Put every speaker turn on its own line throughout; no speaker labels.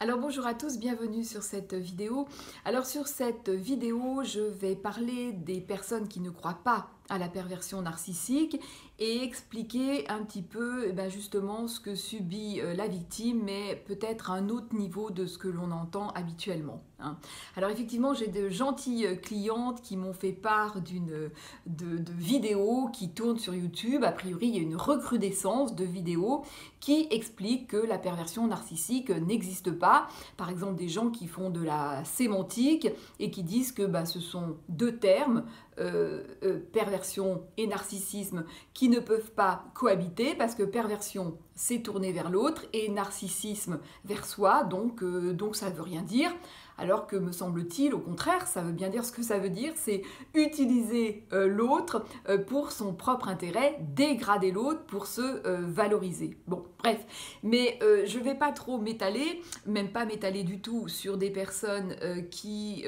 Alors bonjour à tous, bienvenue sur cette vidéo. Alors sur cette vidéo, je vais parler des personnes qui ne croient pas à la perversion narcissique et expliquer un petit peu justement ce que subit la victime, mais peut-être à un autre niveau de ce que l'on entend habituellement. Alors effectivement, j'ai de gentilles clientes qui m'ont fait part de vidéos qui tournent sur YouTube. A priori, il y a une recrudescence de vidéos qui expliquent que la perversion narcissique n'existe pas. Par exemple, des gens qui font de la sémantique et qui disent que ce sont deux termes, perversion et narcissisme, qui ne peuvent pas cohabiter parce que perversion, c'est tourner vers l'autre et narcissisme vers soi, donc ça ne veut rien dire. Alors que, me semble-t-il, au contraire, ça veut bien dire ce que ça veut dire, c'est utiliser l'autre pour son propre intérêt, dégrader l'autre pour se valoriser. Bon, bref, mais je ne vais pas trop m'étaler, même pas m'étaler du tout sur des personnes qui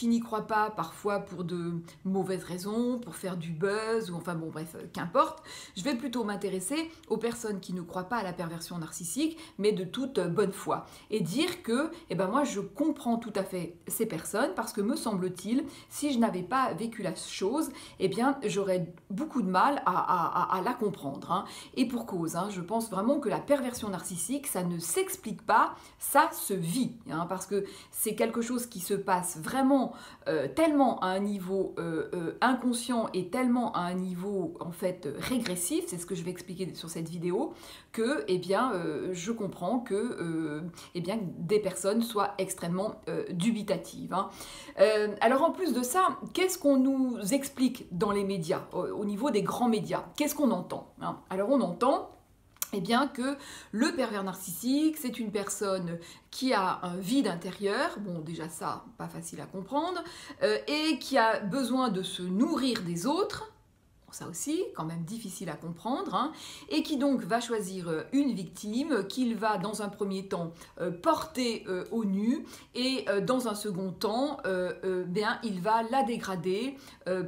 n'y croient pas, parfois pour de mauvaises raisons, pour faire du buzz, ou enfin bon, bref, qu'importe. Je vais plutôt m'intéresser aux personnes qui ne croient pas à la perversion narcissique, mais de toute bonne foi, et dire que, moi, je comprends tout à fait ces personnes, parce que me semble-t-il, si je n'avais pas vécu la chose, j'aurais beaucoup de mal à la comprendre. Et pour cause, je pense vraiment que la perversion narcissique, ça ne s'explique pas, ça se vit, parce que c'est quelque chose qui se passe vraiment tellement à un niveau inconscient et tellement à un niveau en fait régressif, c'est ce que je vais expliquer sur cette vidéo, que je comprends que des personnes soient extrêmement dubitatives. Alors en plus de ça, qu'est-ce qu'on nous explique dans les médias, au niveau des grands médias? Qu'est-ce qu'on entend? Alors on entend que le pervers narcissique, c'est une personne qui a un vide intérieur, bon déjà ça, pas facile à comprendre, et qui a besoin de se nourrir des autres, ça aussi, quand même difficile à comprendre, et qui donc va choisir une victime qu'il va dans un premier temps porter au nu, et dans un second temps, il va la dégrader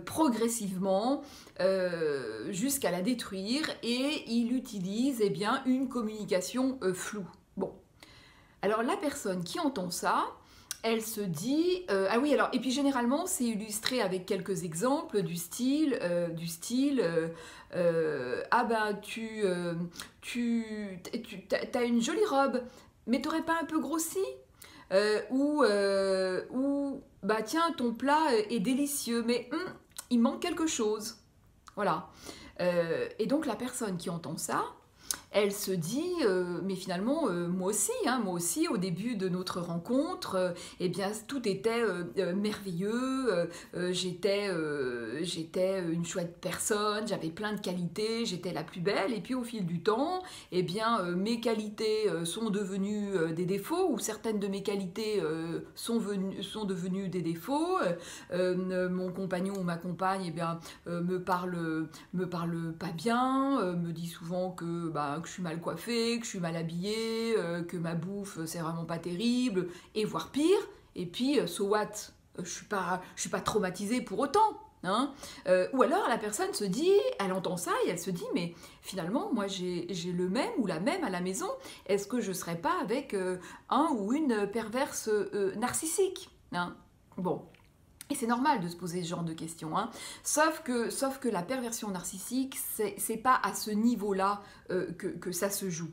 progressivement jusqu'à la détruire, et il utilise une communication floue. Bon, alors la personne qui entend ça, elle se dit, ah oui, alors, et puis généralement c'est illustré avec quelques exemples du style, ah ben t'as une jolie robe, mais t'aurais pas un peu grossi? Ou bah tiens, ton plat est délicieux, mais il manque quelque chose. Voilà. Et donc la personne qui entend ça, elle se dit, mais finalement, moi aussi, au début de notre rencontre, tout était merveilleux, j'étais une chouette personne, j'avais plein de qualités, j'étais la plus belle, et puis au fil du temps, mes qualités sont devenues des défauts, ou certaines de mes qualités sont devenues des défauts, mon compagnon ou ma compagne me parle pas bien, me dit souvent que je suis mal coiffée, que je suis mal habillée, que ma bouffe c'est vraiment pas terrible, et voire pire, et puis so what, je suis pas traumatisée pour autant. Ou alors la personne se dit, elle entend ça et elle se dit, mais finalement moi j'ai le même ou la même à la maison, est-ce que je serais pas avec un ou une perverse narcissique, Bon. Et c'est normal de se poser ce genre de questions, sauf que la perversion narcissique, c'est pas à ce niveau-là que ça se joue.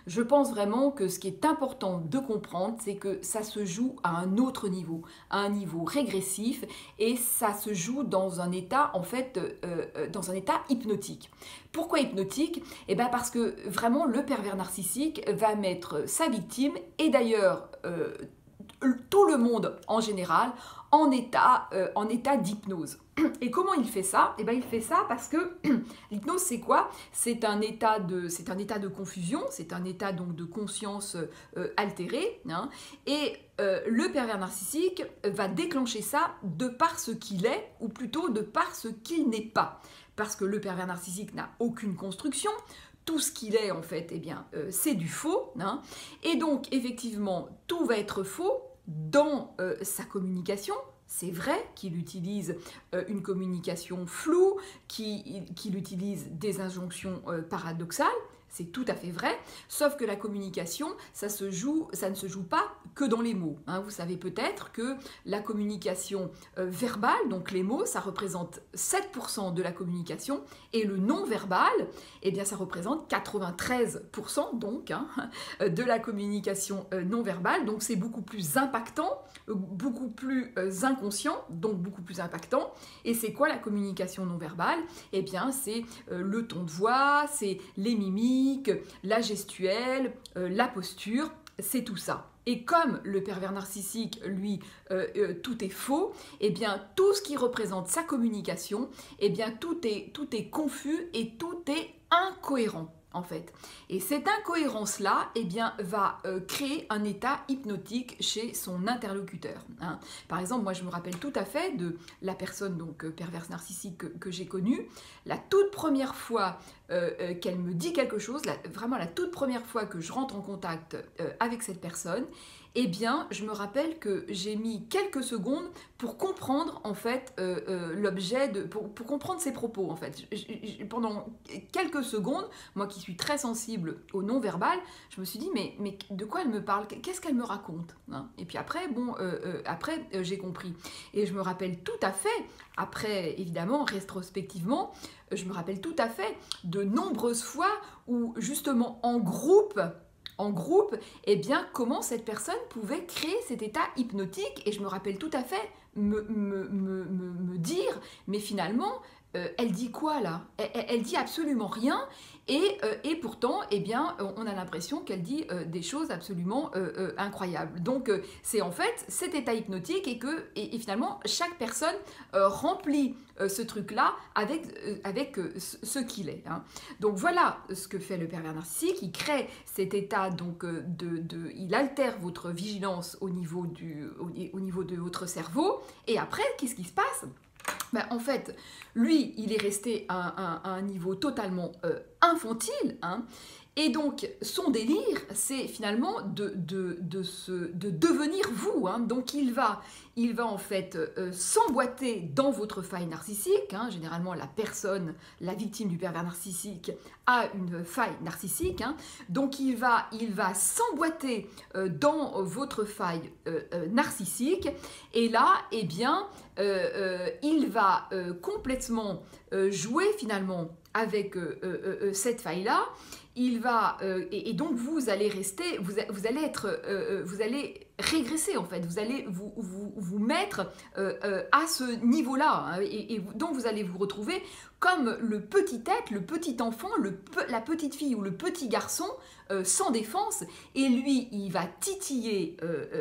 Je pense vraiment que ce qui est important de comprendre, c'est que ça se joue à un autre niveau, à un niveau régressif, et ça se joue dans un état, en fait, dans un état hypnotique. Pourquoi hypnotique? Parce que vraiment, le pervers narcissique va mettre sa victime, et d'ailleurs tout le monde en général, en état d'hypnose. Et comment il fait ça? Il fait ça parce que l'hypnose, c'est quoi? C'est un état de confusion, c'est un état donc de conscience altérée, et le pervers narcissique va déclencher ça de par ce qu'il est, ou plutôt de par ce qu'il n'est pas. Parce que le pervers narcissique n'a aucune construction, tout ce qu'il est en fait, c'est du faux, et donc effectivement tout va être faux dans sa communication. C'est vrai qu'il utilise une communication floue, qu'il utilise des injonctions paradoxales, C'est tout à fait vrai, sauf que la communication, ça ne se joue pas que dans les mots. Hein. Vous savez peut-être que la communication verbale, donc les mots, ça représente 7% de la communication, et le non-verbal, eh bien, ça représente 93% donc, hein, de la communication non-verbale. Donc c'est beaucoup plus impactant, beaucoup plus inconscient, donc beaucoup plus impactant. Et c'est quoi la communication non-verbale? Eh bien, c'est le ton de voix, c'est les mimiques, la gestuelle, la posture, c'est tout ça. Et comme le pervers narcissique, lui, tout est faux, eh bien, tout ce qui représente sa communication, eh bien, tout est confus et tout est incohérent. En fait. Et cette incohérence-là, eh bien, va créer un état hypnotique chez son interlocuteur. Hein. Par exemple, moi, je me rappelle tout à fait de la personne donc perverse narcissique que j'ai connue. La toute première fois qu'elle me dit quelque chose, vraiment la toute première fois que je rentre en contact avec cette personne, eh bien, je me rappelle que j'ai mis quelques secondes pour comprendre, en fait, l'objet, pour comprendre ses propos, en fait. Pendant quelques secondes, moi qui suis très sensible au non-verbal, je me suis dit, mais de quoi elle me parle? Qu'est-ce qu'elle me raconte? Hein. Et puis après, bon, j'ai compris. Et je me rappelle tout à fait, après, évidemment, rétrospectivement, je me rappelle tout à fait de nombreuses fois où, justement, en groupe, eh bien, comment cette personne pouvait créer cet état hypnotique. Et je me rappelle tout à fait me dire, mais finalement, elle dit quoi là? Elle dit absolument rien. Et pourtant, eh bien, on a l'impression qu'elle dit des choses absolument incroyables. Donc, c'est en fait cet état hypnotique et finalement, chaque personne remplit ce truc-là avec ce qu'il est. Hein. Donc, voilà ce que fait le pervers narcissique. Il crée cet état, donc, il altère votre vigilance au niveau de votre cerveau. Et après, qu'est-ce qui se passe? Ben, en fait, lui, il est resté à un niveau totalement infantile, hein, et donc son délire, c'est finalement de devenir vous. Hein. Donc il va en fait s'emboîter dans votre faille narcissique. Hein. Généralement, la victime du pervers narcissique a une faille narcissique. Hein. Donc il va s'emboîter dans votre faille narcissique. Et là, eh bien, il va complètement jouer finalement avec cette faille-là. Il va et donc vous allez rester, vous allez régresser en fait, vous allez vous mettre à ce niveau-là, hein, et donc vous allez vous retrouver comme le petit être, le petit enfant, la petite fille ou le petit garçon sans défense, et lui il va titiller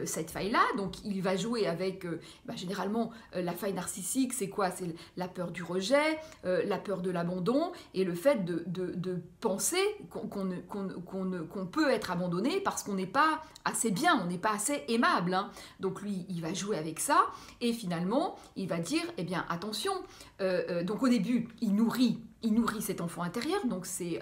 cette faille-là, donc il va jouer avec, généralement la faille narcissique, c'est quoi? C'est la peur du rejet, la peur de l'abandon, et le fait de penser qu'on peut être abandonné parce qu'on n'est pas assez bien, on n'est pas assez aimable. Hein. Donc lui, il va jouer avec ça, et finalement, il va dire, eh bien, attention, donc au début, il nourrit cet enfant intérieur, donc c'est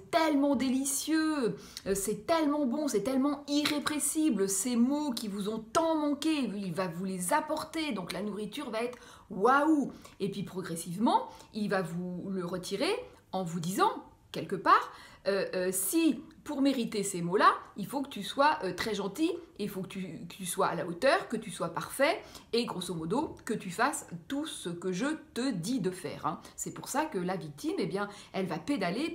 tellement délicieux, c'est tellement bon, c'est tellement irrépressible, ces mots qui vous ont tant manqué, il va vous les apporter, donc la nourriture va être waouh. Et puis progressivement, il va vous le retirer en vous disant, quelque part, si pour mériter ces mots-là, il faut que tu sois très gentil, il faut que tu sois à la hauteur, que tu sois parfait, et grosso modo, que tu fasses tout ce que je te dis de faire. Hein. C'est pour ça que la victime, eh bien, elle va pédaler,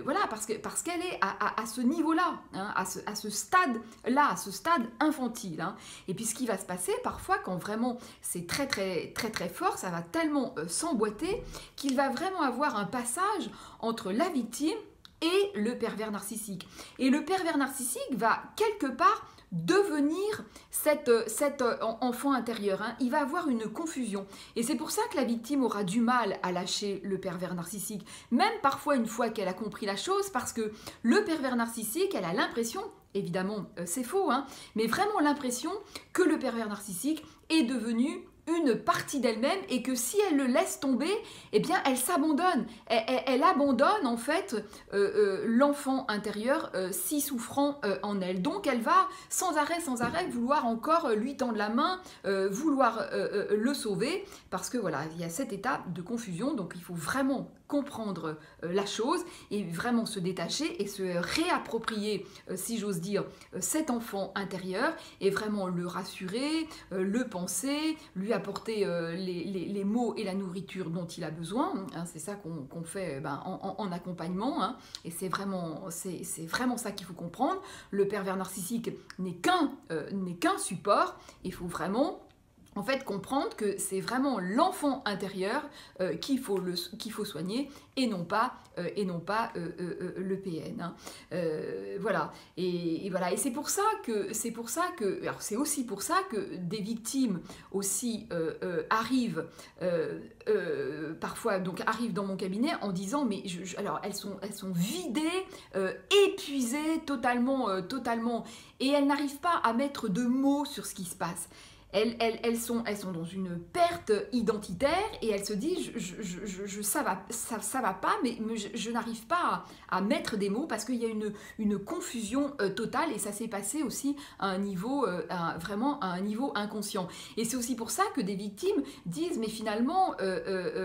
voilà, parce qu'elle est à ce niveau-là, hein, à ce stade-là, à ce stade infantile. Hein. Et puis ce qui va se passer parfois, quand vraiment c'est très très très très fort, ça va tellement s'emboîter qu'il va vraiment avoir un passage entre la victime et le pervers narcissique. Et le pervers narcissique va quelque part devenir cet enfant intérieur. Hein. Il va avoir une confusion. Et c'est pour ça que la victime aura du mal à lâcher le pervers narcissique. Même parfois une fois qu'elle a compris la chose, parce que le pervers narcissique, elle a l'impression, évidemment c'est faux, hein, mais vraiment l'impression que le pervers narcissique est devenu une partie d'elle-même et que si elle le laisse tomber, eh bien elle s'abandonne. Elle abandonne en fait l'enfant intérieur si souffrant en elle. Donc elle va sans arrêt vouloir encore lui tendre la main, vouloir le sauver, parce que voilà, il y a cet état de confusion. Donc il faut vraiment comprendre la chose et vraiment se détacher et se réapproprier, si j'ose dire, cet enfant intérieur et vraiment le rassurer, le penser, lui apporter les mots et la nourriture dont il a besoin. Hein, c'est ça qu'on fait en accompagnement, hein, et c'est vraiment ça qu'il faut comprendre. Le pervers narcissique n'est qu'un support. Il faut vraiment en fait comprendre que c'est vraiment l'enfant intérieur qu'il faut soigner et non pas le PN. Hein. Voilà. Et voilà. Et c'est aussi pour ça que des victimes aussi arrivent parfois arrivent dans mon cabinet en disant mais alors elles sont vidées, épuisées totalement et elles n'arrivent pas à mettre de mots sur ce qui se passe. Elles sont dans une perte identitaire et elles se disent ça va pas, mais je n'arrive pas à mettre des mots parce qu'il y a une confusion totale et ça s'est passé aussi à un niveau vraiment à un niveau inconscient. Et c'est aussi pour ça que des victimes disent mais finalement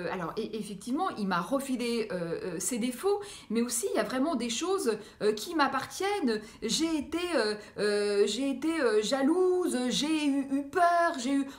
alors effectivement il m'a refilé ses défauts, mais aussi il y a vraiment des choses qui m'appartiennent. J'ai été jalouse, j'ai eu peur.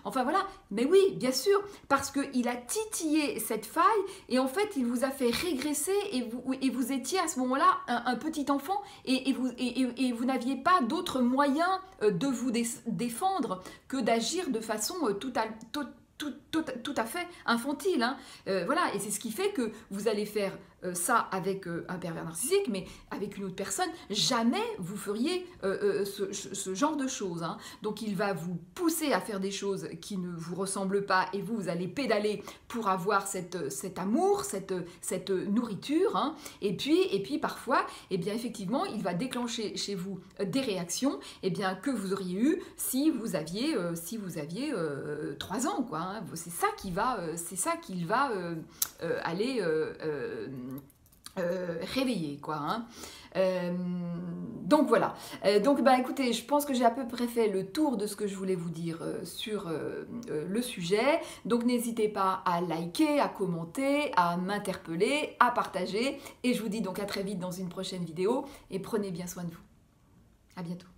Enfin voilà, mais oui, bien sûr, parce qu'il a titillé cette faille et en fait, il vous a fait régresser et vous étiez à ce moment-là un petit enfant et vous n'aviez pas d'autre moyen de vous défendre que d'agir de façon tout à fait infantile. Hein. Voilà, et c'est ce qui fait que vous allez faire ça avec un pervers narcissique, mais avec une autre personne, jamais vous feriez ce genre de choses. Hein. Donc il va vous pousser à faire des choses qui ne vous ressemblent pas et vous allez pédaler pour avoir cet amour, cette nourriture. Hein. Et puis parfois, eh bien, effectivement, il va déclencher chez vous des réactions eh bien, que vous auriez eues si vous aviez 3 ans. Quoi, hein. C'est ça qu'il va aller réveiller, quoi. Hein. Donc voilà. Donc écoutez, je pense que j'ai à peu près fait le tour de ce que je voulais vous dire sur le sujet. Donc n'hésitez pas à liker, à commenter, à m'interpeller, à partager. Et je vous dis donc à très vite dans une prochaine vidéo. Et prenez bien soin de vous. À bientôt.